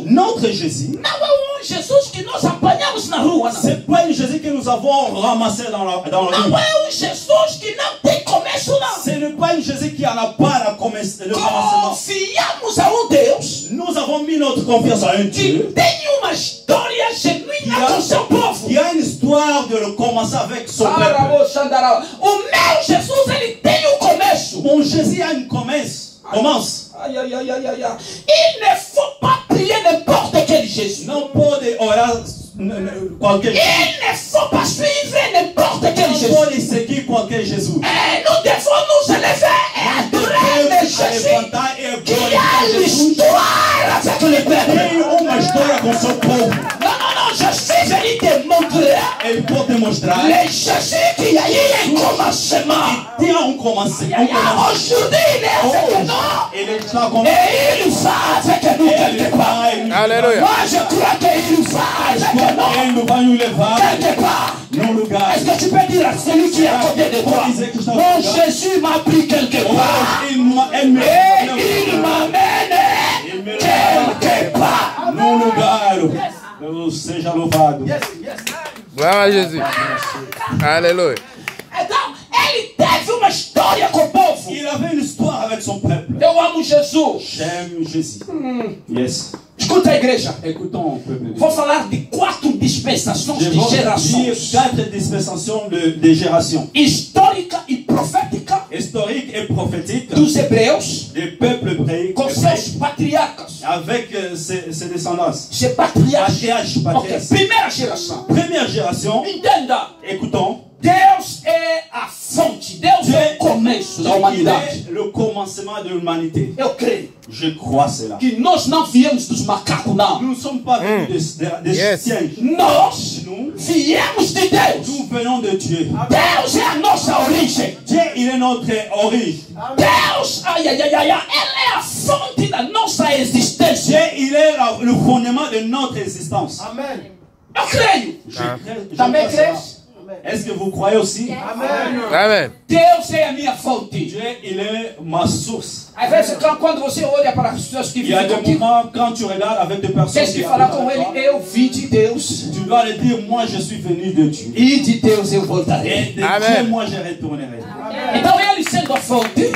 Notre Jésus, c'est pas une Jésus que nous avons ramassé dans la rue. Ce n'est pas une Jésus qui en a pas le ramassement. Nous avons mis notre confiance en un Dieu. Il y a une histoire de le commencer avec son peuple. Mon Jésus a une commence. Il ne faut pas prier n'importe quel Jésus. Non pas de orar qualquer Jésus. Il ne faut pas suivre n'importe quel Jésus. Non pas de seguir qualquer Jésus. Et nous devons nous élever et adorer le Jésus qui a l'histoire avec le peuple. Non, je suis venu te montrer le Jésus qui a eu un commencement. Aujourd'hui, il est avec nous. Et il va avec nous quelque part. Alléluia. Moi, je crois qu'il va avec nous quelque part. Est-ce que tu peux dire à celui qui est à côté de toi, mon Jésus m'a pris quelque part et il m'amène quelque part. Seja louvado. Glória a Jésus. Alléluia. Il avait une histoire avec son peuple. J'aime Jésus. Yes. Escuta a igreja. Écoutons, peuple. Vou falar de 4 dispensações de gerações. 4 dispensations de génération. Histórica e profética. Historique et prophétique. Dos hebreus. Des peuples hébreux. Com seus patriarcas. Avec ses descendants. Ses patriarches. Okay. Primeira geração. Première génération. Entenda. Écoutons. Deus é a fonte. Deus é o começo da humanidade. Le commencement de l'humanité. Eu creio. Je crois cela. Que nós não viemos dos macacos, não. Nous ne sommes pas venus des chiens. Nós viemos de Deus. Nous venons de Dieu. Deus é a nossa origem. Dieu, il est notre origine. Deus, ele é a fonte da nossa existência. Dieu, il est le fondement de notre existence. Amen. Eu creio. Também crês? Est-ce que vous croyez aussi? Amen. Amen. Deus é a minha fonte. Dieu, il est ma source. Às vezes, quando você olha para as pessoas que vivem contigo, il y a des moments quand tu regardes avec des personnes qui falar com ele, eu vim de Deus. Tu dois le dire, moi je suis venu de Dieu. E de Deus eu voltarei. Et de Dieu, moi je retournerai. Então ele sendo a fonte,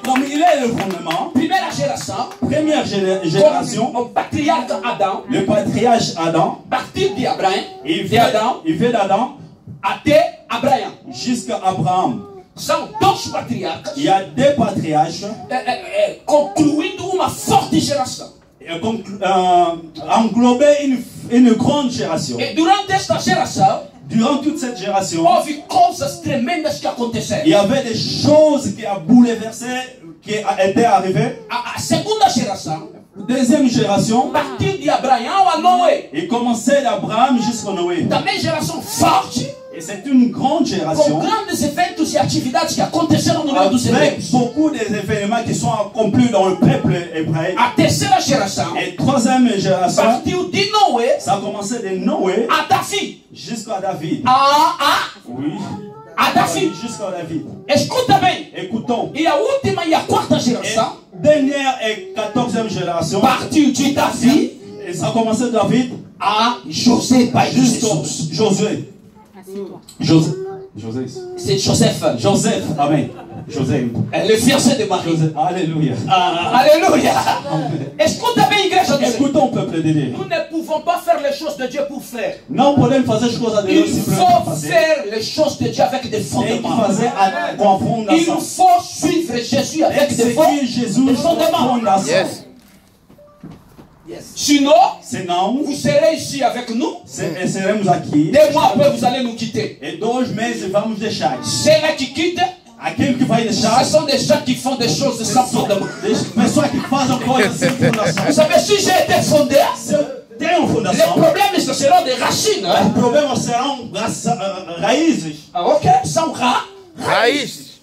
comme il est le fondement, primeira geração, première génération, o patriarca Adão, le patriarche Adam, a partir de Abraão, il fait d'Adam até Abraão, jusqu'à Abraham. São 2 patriarcas. Il y a 2 patriarches, concluindo uma forte geração. Englober une grande génération. E durante esta geração, durant toute cette génération, houve coisas tremendas que aconteceram. Il y avait des choses qui ont bouleversé, qui étaient arrivées. A segunda geração, deuxième génération, a partir de Abraão a Noé. Il commençait d'Abraham jusqu'à Noé. Também geração forte. Et c'est une grande génération. Com grandes eventos e atividades que aconteceram no meio dos hebreus. Beaucoup des événements qui sont accomplis dans le peuple hébreu. A terceira geração. Et troisième génération. Partiu de Noé. Ça a commencé de Noé. A Davi. Jusqu'à David. Oui. A Davi. Jusqu'à David. Escuta bem. Écoutons. E a última e a quarta geração. Dernière et 14e génération. Partiu de Davi. Et ça a commencé de David. A José, pai de Jesus. Josué. José. C'est Joseph. Joseph. Amen. Joseph. Le fiancé de Marie. Joseph. Alléluia. Alléluia. Escuta bem, igreja. Écoutons, peuple de Dieu. Nous ne pouvons pas faire les choses de Dieu pour faire. Não podemos fazer as coisas de Deus Il faut faire les choses de Dieu avec des fondements. Il faut suivre Jésus avec des fondements. Yes. Sinon, vous serez ici avec nous. Seremos aqui. 2 mois après, vous allez nous quitter. Et 2 meses vamos deixar. Ceux-là qui quittent, aquele que vai deixar, ce sont des gens qui font des choses sans fondement. Des pessoas que fazem coisas sem fundação. Vous savez, si j'ai été fondé, tem uma fundação. Les problèmes, ce seront des racines. Os problemas serão raízes. Ok, são raízes.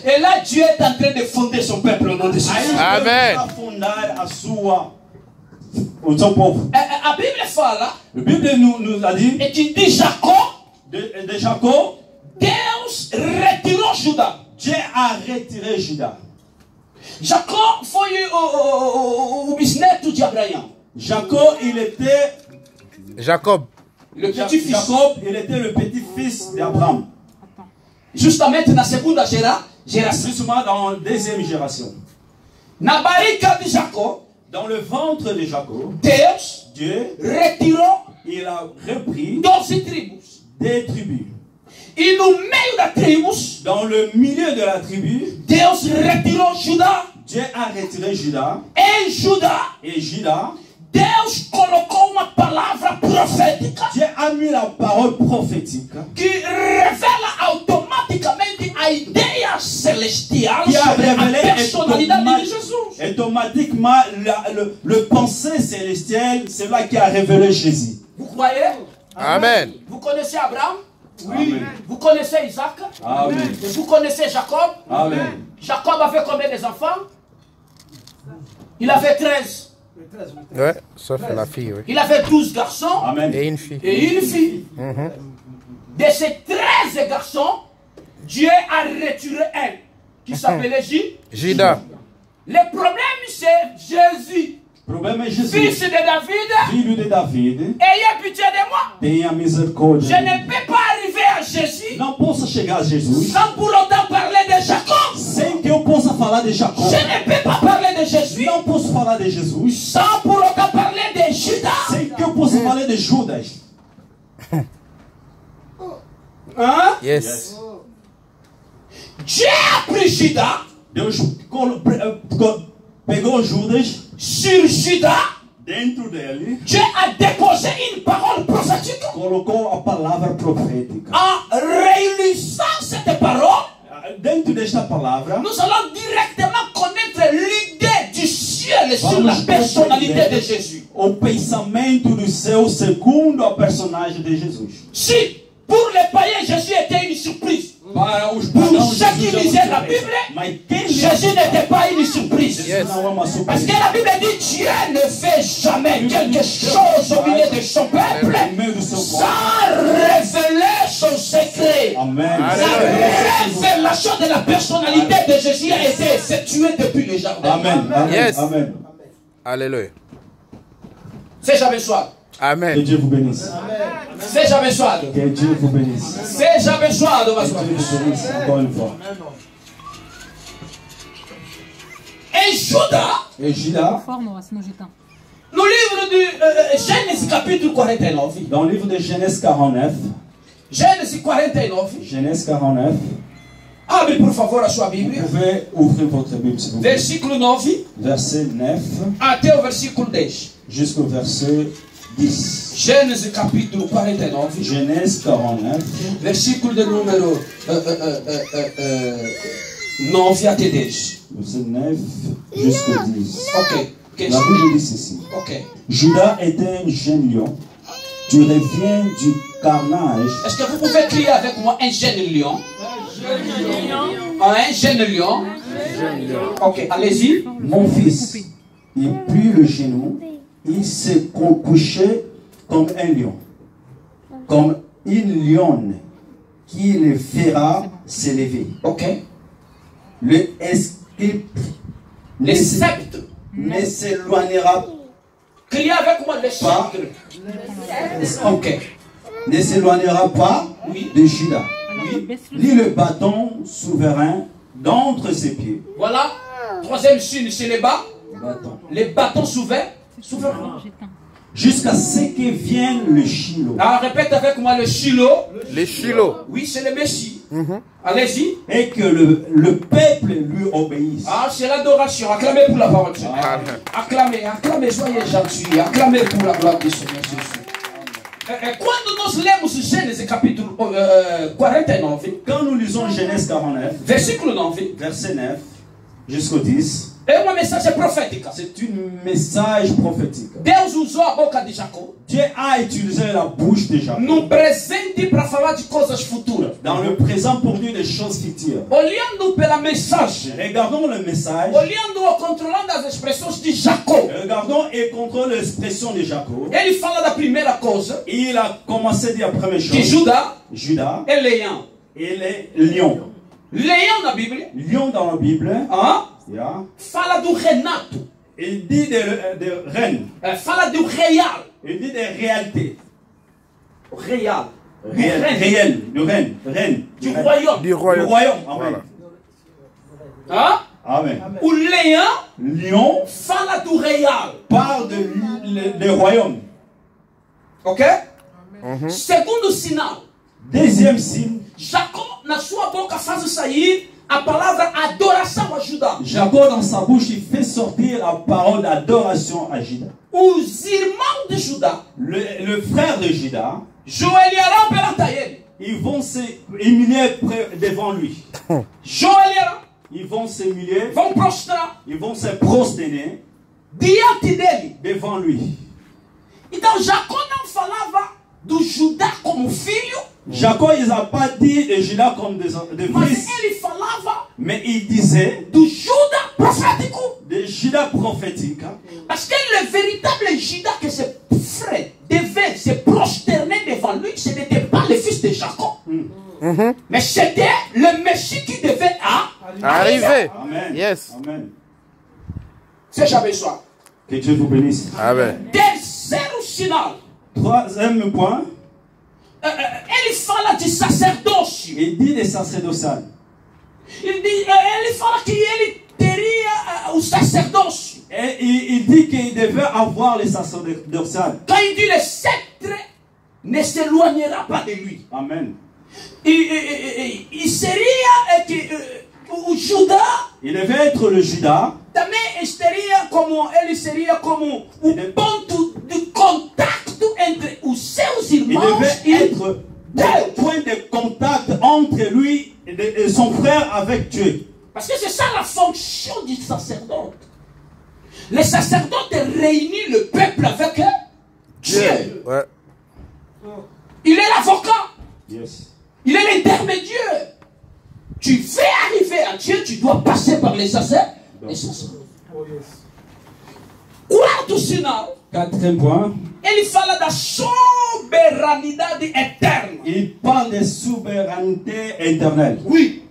Et là, Dieu est en train de fonder son peuple au nom de Jésus. Amen. O seu povo. A Bíblia fala. A Bíblia nos a dit. Et que de Jacó. De Jacó. Deus retirou Judá. Dieu a retiré Judas. Jacob foi o bisneto de Abraão. Jacob, il était Jacob. Le petit-fils. Jacob, il était le petit-fils d'Abraham. Justamente na segunda geração. Justement dans la deuxième génération. Na barriga de Jacob, dans le ventre de Jacob, Dieu retirou, il a repris 12 tribos. Des tribus. E no meio das tribos, dans le milieu de la tribu, Deus retirou Judá. Dieu a retiré Judas. Et Judas, Deus colocou uma palavra profética. Dieu a mis la parole prophétique que revela automaticamente a ideia celestial sobre a personalidade de Jesus. Automatiquement, le pensée célestielle, c'est là qui a révélé Jésus. Vous croyez? Amen. Vous connaissez Abraham? Oui. Amen. Vous connaissez Isaac? Amen. Vous connaissez Jacob? Amen. Jacob a fait combien d'enfants? Il a fait 13. Ouais, sauf la fille, oui. Il a fait 12 garçons. Amen. Et une fille. Et une fille. De ces 13 garçons, Dieu a retiré un qui s'appelait Judas. Le problème, c'est Jésus. Problème est Jésus. Fils de David. Fils de David. Ayez pitié de moi. Tenha misericórdia. Je ne peux pas arriver à Jésus. Não posso chegar a Jesus. Sans pour autant parler de Jacob. Sem que eu possa falar de Jacob. Je ne peux pas parler de Jésus. Não posso falar de Jesus. Sans pour autant parler de Judas. Sem que eu possa falar de Judas. Hein? Yes. Dieu a pris Judas. Deus pegou Judas. Sur Judas. Dentro dele. Dieu a déposé une parole prophétique. Colocou a palavra profética. En réunissant cette parole, dentro desta palavra, nous allons directement connaître l'idée du ciel sur la personnalité de Jésus. O pensamento do céu segundo a personagem de Jesus. Si pour les païens Jésus était une surprise, para os pour ceux qui lisaient la Bible, Jésus n'était pas une surprise. Yes. Parce que la Bible dit Dieu ne fait jamais quelque chose au milieu de son peuple sans révéler son secret. Amen. La révélation de la personnalité de Jésus a été effectuée depuis le jardin. Amen. Amen. Yes. Amen. Alléluia. C'est jamais soir. Amen. Que Dieu vous bénisse. C'est jamais soir. Que Dieu vous bénisse. C'est jamais soir. Que Dieu vous bénisse encore une fois. Et Judas, no livro de Gênesis capítulo 49. Dans le livre de Genèse 49. Gênesis 49. Genèse 49. Abre por favor a sua Bíblia. Vous pouvez ouvrir votre Bible, s'il vous plaît. Versículo 9. Verset 9. Até o versículo 10. Jusqu'au verset 10. Gênesis capítulo 49. Genèse 49. Versículo de número 9 até 10. Verset 9 jusqu'au 10. Ok. La Bible dit ceci. Ok. Judas était un jeune lion. Tu reviens du carnage. Est-ce que vous pouvez crier avec moi un jeune lion? Un jeune lion. Ok, allez-y. Mon fils, il prit le genou, il s'est couché comme un lion, comme une lionne qui le fera s'élever. Ok. Le sceptre ne s'éloignera Criez avec moi le sceptre. Ok. Ne s'éloignera pas de Judas. Ni le bâton souverain d'entre ses pieds. Voilà. Troisième signe, c'est les bas. Les bâtons souverains. Jusqu'à ce que vienne le Shiloh. Alors répète avec moi le Shiloh. Les Shiloh. Oui, c'est le Messie. Allez-y. Et que le peuple lui obéisse. Ah, c'est l'adoration. Acclamez pour la parole de Dieu. Acclamez, acclamez, soyez gentils. Acclamez pour la gloire du Seigneur Jésus. Quando nós lemos Gênesis capítulo 49, quand nous lisons Genèse 49, versículo 9, verset 9 jusqu'au 10, é uma mensagem profética. C'est un message prophétique. Deus usou a boca de Jacob. Dieu a utilisé la bouche de Jacob. No presente para falar de coisas futuras. Dans le présent pour dire des choses futures. Olhando pela mensagem. Regardons le message. Olhando ou controlando as expressões de Jacob. Regardons et contrôlons l'expression de Jacob. Ele fala da primeira coisa. Il a commencé à dire la première chose. Que Judas é leão. Il est lion. Leão na Bíblia. Lion dans la Bible. Yeah. Fala do renato. Il dit de reine. Fala do real. Il dit des réalités. Real. Réel. De reine. Reine. Du royaume. Du royaume. Du royaume. Amen. Voilà. Amen. O leão Lion fala do real. parle de royaume. Ok? Segundo sinal. Deuxième signe. Jacó na sua boca faz sair a palavra adoração a Judá. Jacob dans sa bouche il fait sortir la parole d'adoration à Juda. Os irmãos de Judá, Le frère de Juda, joelharão perante ele. ils vont se humilier devant lui. Joelharão, Ils vont s'humilier, vão prostrar ils vont se prosterner diante dele. devant lui. Então Jacó não falava do Judá como filho, Jacob, il n'a pas dit de Juda comme des mas fils, ele falava mais il disait do Judas profético. de Juda prophétique. Parce que le véritable Judas que ses frères devaient se prosterner devant lui, ce n'était pas le fils de Jacob. Mais c'était le Messie qui devait Arrivé. Amen. Yes. Amen. C'est jamais soir. Que Dieu vous bénisse. Amen. Terceiro sinal. Troisième point, Ele fala de sacerdócio. il dit des sacerdotal. Ele fala que ele teria o sacerdócio. Et il dit qu'il devait avoir les sacerdotal. Quand il dit le sceptre ne s'éloignera pas de lui. Amen. Il seria que o Judá Il devait être le Juda. também ele seria como o ponto de contato entre os seus Il irmãos devait être le point de contact entre lui et son frère avec Dieu. Parce que c'est ça la fonction du sacerdoce. Le sacerdoce réunit le peuple avec Dieu. Ouais. Il est l'avocat. Yes. Il est l'intermédiaire. Tu veux arriver à Dieu, tu dois passer par les sacerdotes. Quarto sinal. Quatrième point, Ele fala da soberanidade eterna. il parle de souveraineté éternelle. Oui.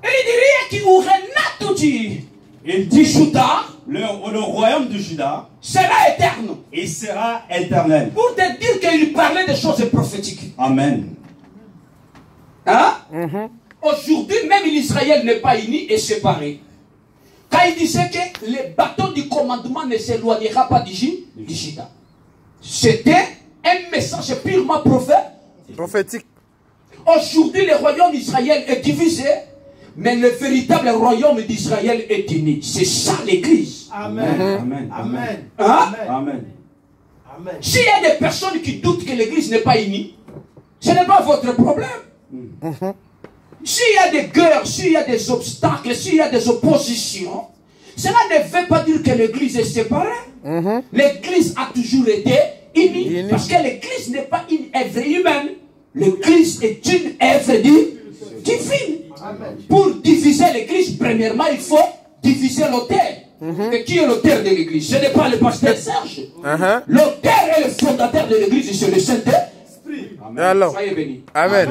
Ele diria que o renato de Il dit Judá le royaume de Juda, sera éterne. il sera éternel. Pour te dire qu'il parlait des choses prophétiques. Amen. Hein? Aujourd'hui, même l'Israël n'est pas uni et séparé. Quand il disait que le bâton du commandement ne s'éloignera pas du Juda. C'était un message purement Prophétique. Aujourd'hui, le royaume d'Israël est divisé, mais le véritable royaume d'Israël est uni. C'est ça l'église. Amen. Amen. Amen. Hein? Amen. Amen. S'il y a des personnes qui doutent que l'église n'est pas unie, ce n'est pas votre problème. S'il y a des guerres, s'il y a des obstacles, s'il y a des oppositions, cela ne veut pas dire que l'église est séparée. L'église a toujours été unie. Parce que l'église n'est pas une œuvre humaine. L'église est une œuvre divine. Pour diviser l'église, premièrement, il faut diviser l'autel. Et qui est l'auteur de l'église? Ce n'est pas le pasteur Serge. L'auteur et le fondateur de l'église, c'est le Saint-Esprit. Alors. Soyez bénis. Amen.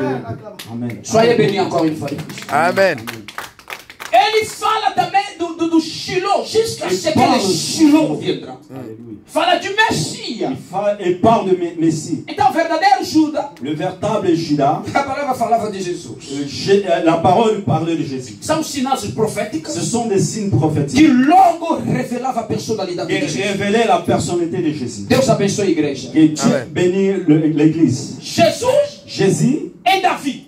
Amen. Soyez bénis encore une fois. Amen. Ele fala também do Shiloh, jusqu'à ce que le Shiloh viendra. Fala du Messie. Il parle de Messie. Então, o verdadeiro Judas, Le véritable Juda, a palavra falava de Jesus. la parole parlait de Jésus. São sinais proféticos Ce sont des signes que prophétiques logo revelava a personalidade qui de Jesus. révélaient la personnalité de Jésus. Deus abençoe a igreja. Que Dieu Amen. bénit l'église. Jesus Jésus e Davi.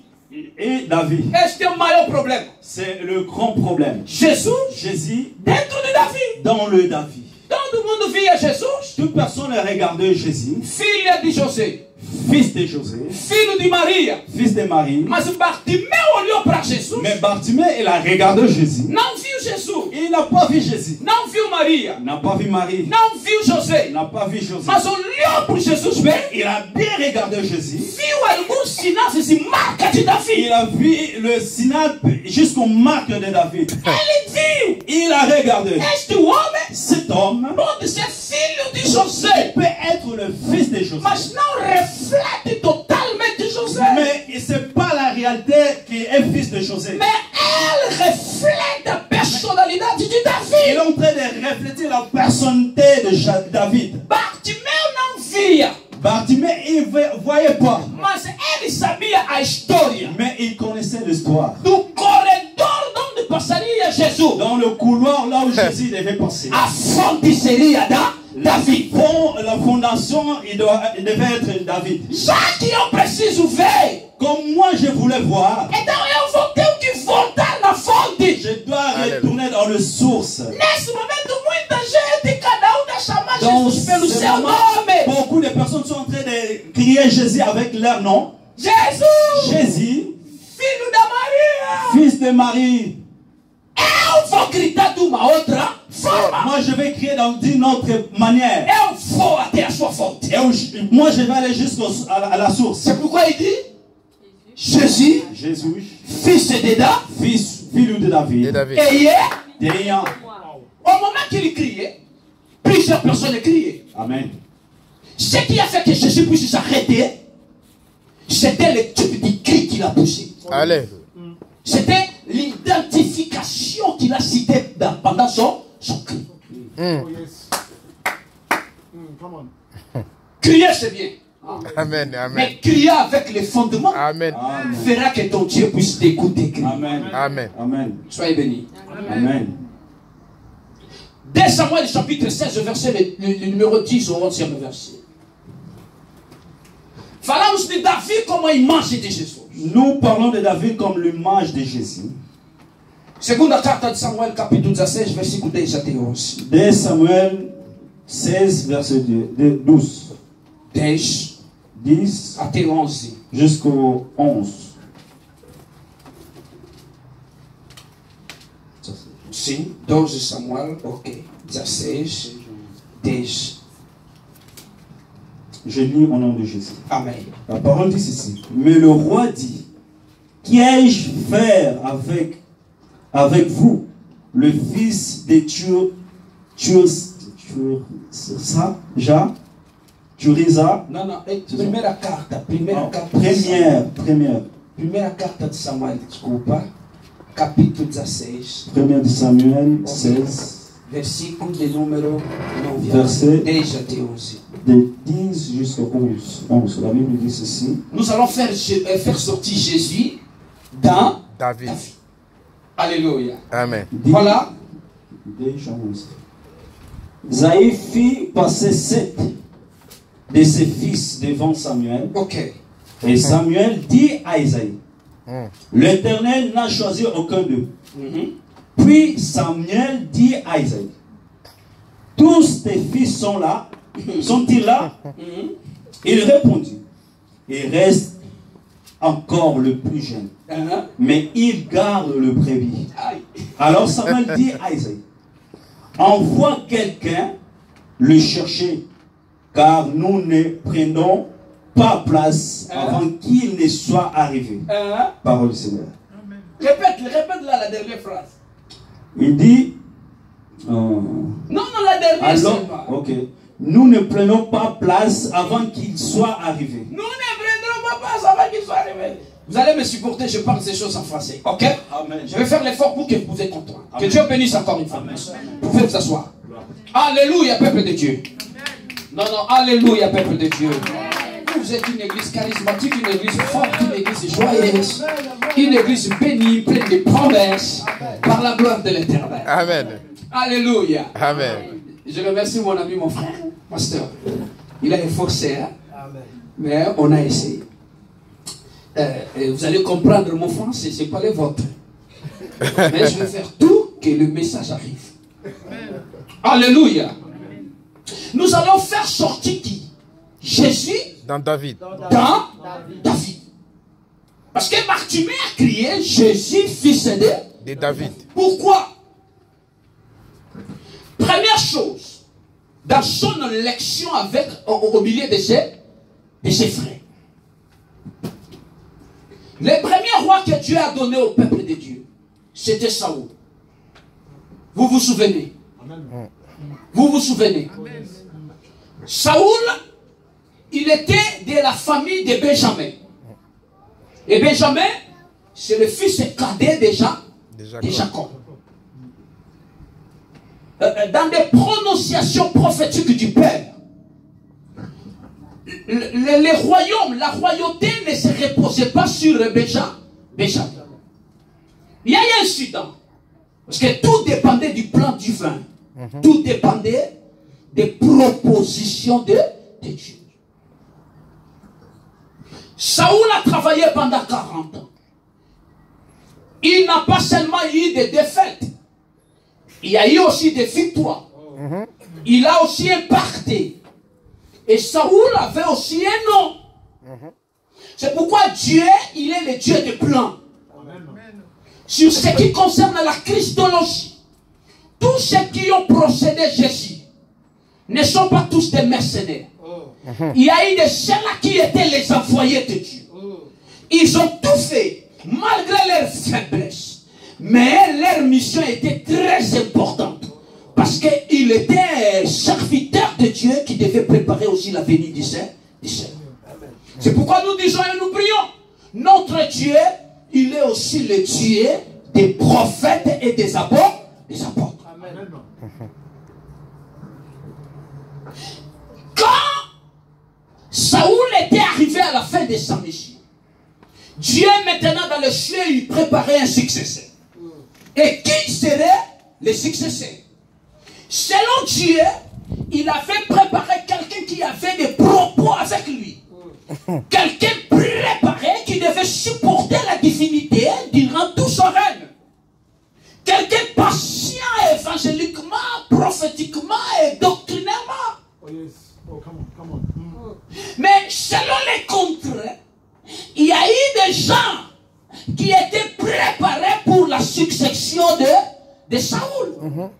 et David. Este é o maior problema. C'est le grand problème. Jesus Jésus dentro de Davi. dans le David. Todo mundo via Jesus, Toute personne regardait Jésus, filha de José, fils de José, filho de Maria. fils de Marie. Mas Bartimeu olhou para Jesus, Mais Bartimée, il a regardé Jésus. não viu Jesus, Il n'a pas vu Jésus. não viu Maria, Il n'a pas vu Marie. não viu José. Il n'a pas vu José. Mas olhou para Jesus bem, Il a bien regardé Jésus. viu alguns sinais e marcas de Davi. Il a vu le synapse jusqu'aux marques de David. Ele viu. Il a regardé. Este homem Cet homme pode ser filho de José, peut être le fils de José. mas não reflete totalmente José. Mais ce n'est pas la réalité qui est est fils de José. Mais elle reflète la personnalité de David. Il est en train de refléter la personnalité de David. Bartimée non via. Bartimée, il ne voyait pas. Mas ele sabia a história. Mais il connaissait l'histoire. Do corredor onde passaria Jesus. Dans le couloir là où Jésus devait passer. A fonte seria da David. La fondation, il devait être David. Já que eu preciso ver. Comme moi je voulais voir. Então eu vou ter que voltar na fonte. Je dois retourner dans le source. Nesse momento muita gente, cada tá chamar Dans Jesus pelo ce seu moment, nome. beaucoup de personnes sont en train de crier Jésus avec leur nom. Jesus. Jésus. Filho da Maria. Fils de Marie. Eu vou gritar de uma outra forma. Moi je vais crier d'une autre manière. Eu vou até a sua fonte. Moi je vais aller jusqu'à la source. C'est pourquoi il dit Jésus, fils de David, filho de David. Ayant. Au moment qu'il criait, plusieurs personnes criaient. Amen. Ce qui a fait que Jésus puisse s'arrêter, c'était le type de cri qu'il a poussé. Allez. C'était l'identification qu'il a citée pendant son cri. Crier, c'est bien. Amen, amen. Mais crier avec les fondements fera que ton Dieu puisse t'écouter. Amen. Amen. Amen. Soyez bénis. Amen. 2 Samuel chapitre 16, verset le numéro 10 au 11e verset. Falamos de David como a imagem de Jesus. Nous parlons de David comme l'image de Jésus. Segunda carta de Samuel, capítulo 16, versículo 10 até 11. 2 Samuel 16, verset 12. 10 até 11. Jusqu'au 11. Sim, 12 Samuel, ok. 16, 10. Je lis au nom de Jésus. Amen. La parole dit ceci. Mais le roi dit, qu'ai-je faire avec vous, le fils de Turiza? Non, non, primeira carta. Primeira carta de Samuel, desculpa. Capítulo 16. 1 de Samuel 16. Versículo de número 9. Verset 10 até 11. De 10 jusqu'au 11. La Bible dit ceci. Nous allons faire sortir Jésus dans David. Alléluia. Amen. Voilà. Zaï fit passer 7 de ses fils devant Samuel. Ok. Et Samuel dit à Isaïe, l'Éternel n'a choisi aucun d'eux. Puis Samuel dit à Isaïe, tous tes fils sont là, sont-ils là? Il répondit, il reste encore le plus jeune, mais il garde le brebis. Alors Samuel dit à Isaïe, envoie quelqu'un le chercher, car nous ne prenons pas place avant qu'il ne soit arrivé. Parole du Seigneur. Répète-la la dernière phrase. Il dit, non, la dernière alors, ok. Nous ne prenons pas place avant qu'il soit arrivé. Nous ne prendrons pas place avant qu'il soit arrivé. Vous allez me supporter, je parle ces choses en français. Ok? Amen. Je vais faire l'effort pour que vous ayez comprendre. Que Dieu bénisse encore une fois. Vous pouvez vous asseoir. Alléluia, peuple de Dieu. Non, non, alléluia, peuple de Dieu. Vous êtes une église charismatique, une église forte, une église joyeuse, une église bénie, pleine de promesses, par la gloire de l'Éternel. Amen. Alléluia. Amen. Je remercie mon ami, mon frère, pasteur. Il a efforcé, hein? Mais on a essayé. Vous allez comprendre mon français, ce n'est pas le vôtre. Mais je vais faire tout que le message arrive. Alléluia. Nous allons faire sortir qui? Jésus dans David. Dans David. Parce que Bartimée a crié Jésus, fils de David. Pourquoi? Première chose, dans son élection au milieu de ses frères. Le premier roi que Dieu a donné au peuple de Dieu, c'était Saoul. Vous vous souvenez? Amen. Vous vous souvenez? Amen. Saoul, il était de la famille de Benjamin. Et Benjamin, c'est le fils cadet de Jacob. Dans des prononciations prophétiques du Père, les royaumes, la royauté ne se reposait pas sur Benjamin. Il y a eu un incident. Parce que tout dépendait du plan divin. Tout dépendait des propositions de Dieu. Saoul a travaillé pendant 40 ans. Il n'a pas seulement eu des défaites. Il y a eu aussi des victoires. Il a aussi impacté. Et Saoul avait aussi un nom. C'est pourquoi Dieu, il est le Dieu des plans. Sur ce qui concerne la Christologie, tous ceux qui ont procédé Jésus ne sont pas tous des mercenaires. Il y a eu des gens-là qui étaient les envoyés de Dieu. Ils ont tout fait, malgré leurs faiblesses. Mais leur mission était très importante. Parce qu'ils étaient serviteurs de Dieu qui devaient préparer aussi la venue du Seigneur. C'est pourquoi nous disons et nous prions. Notre Dieu, il est aussi le Dieu des prophètes et des apôtres. Amen. Quand Saoul était arrivé à la fin de sa mission, Dieu maintenant dans le ciel, il préparait un successeur. Et qui serait le successeur? Selon Dieu, il avait préparé quelqu'un qui avait des propos avec lui. Quelqu'un préparé qui devait supporter la divinité durant tout son règne. Quelqu'un patient évangéliquement, prophétiquement et doctrinairement. Mais selon les contraires, il y a eu des gens qui étaient préparés pour la succession de Saoul.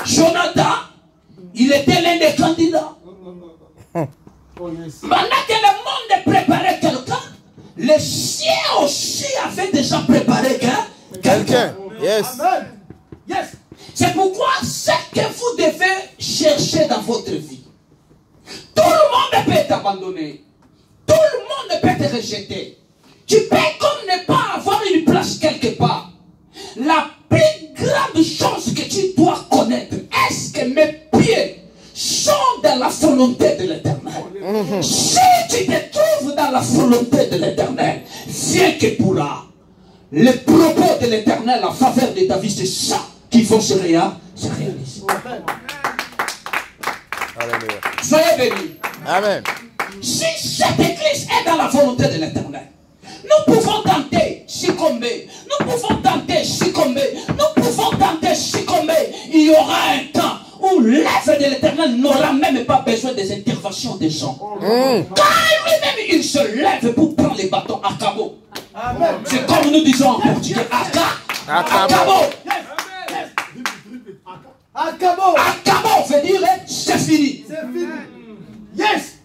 Jonathan, il était l'un des candidats. Maintenant que le monde préparait quelqu'un, le ciel aussi avait déjà préparé quelqu'un. Yes. Yes. C'est pourquoi ce que vous devez chercher dans votre vie, tout le monde peut t'abandonner. Tout le monde peut te rejeter. Tu peux comme ne pas avoir une place quelque part. La plus grande chose que tu dois connaître, est-ce que mes pieds sont dans la volonté de l'Éternel? Si tu te trouves dans la volonté de l'Éternel, viens que pourra. Les propos de l'Éternel en faveur de David, c'est ça qui vont se réaliser. Alléluia. Soyez bénis. Amen. Si cette église est dans la volonté de l'Éternel, nous pouvons tenter, succomber. Nous pouvons tenter, succomber. Nous pouvons tenter, succomber. Il y aura un temps où l'œuvre de l'Éternel n'aura même pas besoin des interventions des gens. Car lui-même, il se lève pour prendre les bâtons à cabot. C'est comme nous disons en portugais, à cabot. Acabo veut dire c'est fini. Yes.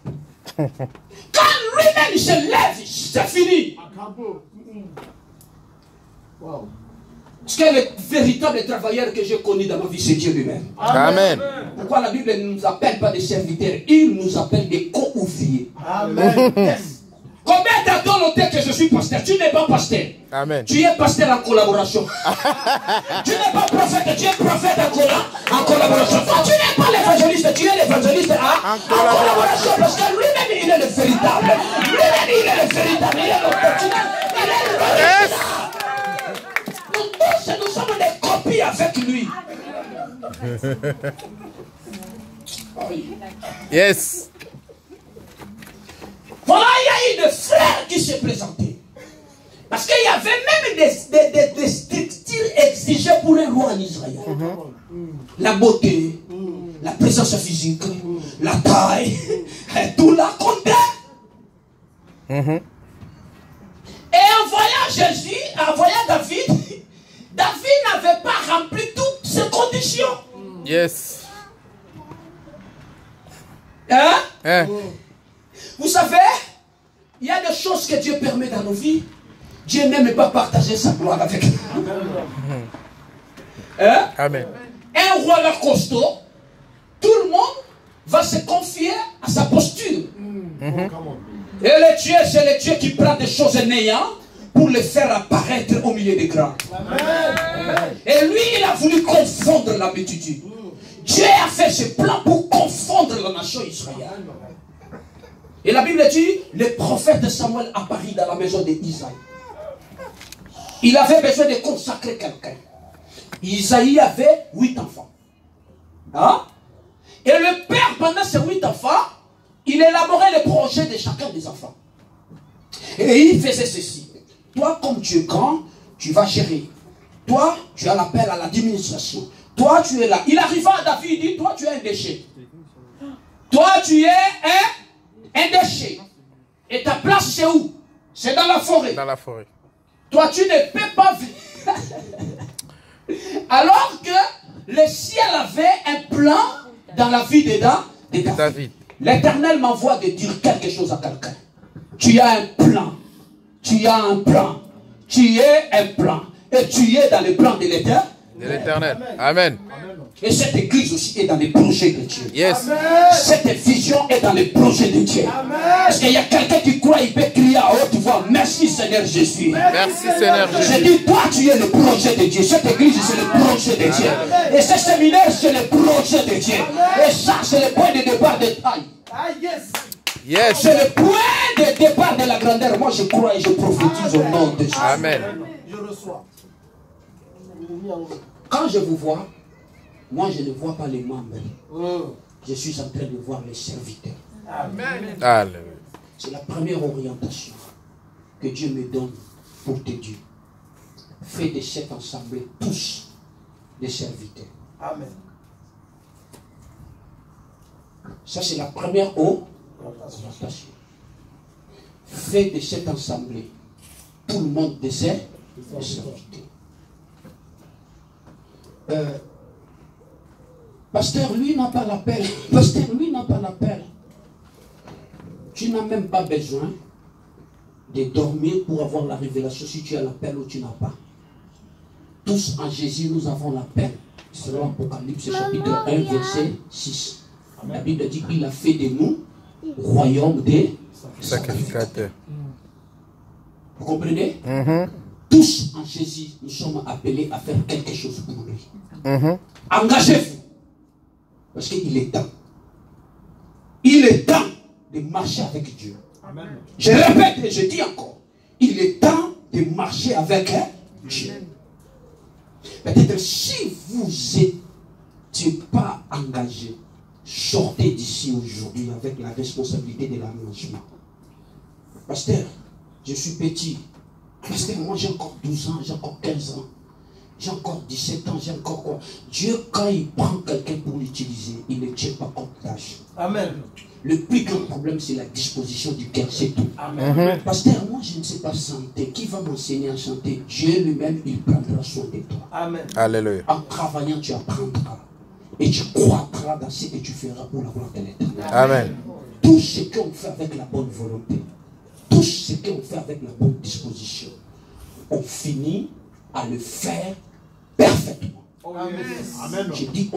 Quand lui-même il se lève, c'est fini. Wow. Parce que le véritable travailleur que j'ai connu dans ma vie, c'est Dieu lui-même. Amen. Pourquoi la Bible ne nous appelle pas des serviteurs? Il nous appelle des co-ouvriers. Amen. Yes. Combien t'as noté que je suis pasteur? Tu n'es pas pasteur. Amen. Tu es pasteur en collaboration. Tu n'es pas prophète, tu es prophète en collaboration. Toi, tu n'es pas l'évangéliste, tu es l'évangéliste en collaboration. Parce que lui-même, il est le véritable. Lui-même, il est le véritable. Il est l'opportunité. Il est le véritable. Nous tous, nous sommes des copies avec lui. Yes. Voilà, il y a eu des frères qui se présentaient. Parce qu'il y avait même des structures exigées pour un roi en Israël. La beauté, la présence physique, la taille, tout là comptait. Et en voyant Jésus, en voyant David, David n'avait pas rempli toutes ces conditions. Yes. Hein? Vous savez, il y a des choses que Dieu permet dans nos vies. Dieu n'aime pas partager sa gloire avec nous. Hein? Amen. Un roi là costaud, tout le monde va se confier à sa posture. Et le Dieu, c'est le Dieu qui prend des choses néantes pour le faire apparaître au milieu des grands. Et lui, il a voulu confondre la multitude. Dieu a fait ce plan pour confondre la nation Israël. Et la Bible dit, le prophète Samuel apparut dans la maison d'Isaïe. Il avait besoin de consacrer quelqu'un. Isaïe avait 8 enfants. Hein? Et le père, pendant ces 8 enfants, il élaborait les projets de chacun des enfants. Et il faisait ceci. Toi, comme tu es grand, tu vas gérer. Toi, tu as l'appel à l'administration. Toi, tu es là. Il arriva à David, il dit, toi, tu es un déchet. Toi, tu es un déchet. Et ta place, c'est où? C'est dans la forêt. Dans la forêt. Toi, tu ne peux pas vivre. Alors que le ciel avait un plan dans la vie de David. L'Éternel m'envoie de dire quelque chose à quelqu'un. Tu as un plan. Tu as un plan. Tu es un plan. Et tu es dans le plan de l'Éternel. Amen. Et cette église aussi est dans les projets de Dieu. Yes. Cette vision est dans les projets de Dieu. Est-ce qu'il y a quelqu'un qui croit, il peut crier à haute voix, merci Seigneur Jésus. Merci Seigneur Jésus. Je dis, toi tu es le projet de Dieu. Cette église c'est le projet de Dieu. Et ce séminaire c'est le projet de Dieu. Et ça c'est le point de départ de taille. Yes. C'est le point de départ de la grandeur. Moi je crois et je prophétise au nom de Jésus. Amen. Je reçois. Quand je vous vois, moi je ne vois pas les membres. Je suis en train de voir les serviteurs. Amen. C'est la première orientation que Dieu me donne pour te dire. Fais de cette assemblée tous des serviteurs. Amen. Ça c'est la première orientation. Fais de cette assemblée tout le monde des serviteurs. Pasteur, lui n'a pas l'appel. Pasteur, lui n'a pas l'appel. Tu n'as même pas besoin de dormir pour avoir la révélation si tu as l'appel ou tu n'as pas. Tous en Jésus, nous avons l'appel. Selon Apocalypse chapitre 1, verset 6. La Bible dit qu'il a fait de nous royaume des sacrificateurs. Vous comprenez? Tous en Jésus, nous sommes appelés à faire quelque chose pour lui. Engagez-vous. Parce qu'il est temps. Il est temps de marcher avec Dieu. Amen. Je répète et je dis encore. Il est temps de marcher avec Dieu. Peut-être si vous n'êtes pas engagé, sortez d'ici aujourd'hui avec la responsabilité de l'engagement. Pasteur, je suis petit. Pasteur, moi j'ai encore 12 ans, j'ai encore 15 ans. J'ai encore 17 ans, j'ai encore quoi? Dieu, quand il prend quelqu'un pour l'utiliser, il ne tient pas compte d'âge. Amen. Le plus grand problème, c'est la disposition du cœur, c'est tout. Amen. Pasteur, moi je ne sais pas chanter. Qui va m'enseigner à chanter? Dieu lui-même, il prendra soin de toi. Amen. Alléluia. En travaillant, tu apprendras. Et tu croîtras dans ce que tu feras pour la gloire de l'Éternel. Amen. Tout ce qu'on fait avec la bonne volonté, tout ce qu'on fait avec la bonne disposition, on finit à le faire parfaitement. Amen. Je dis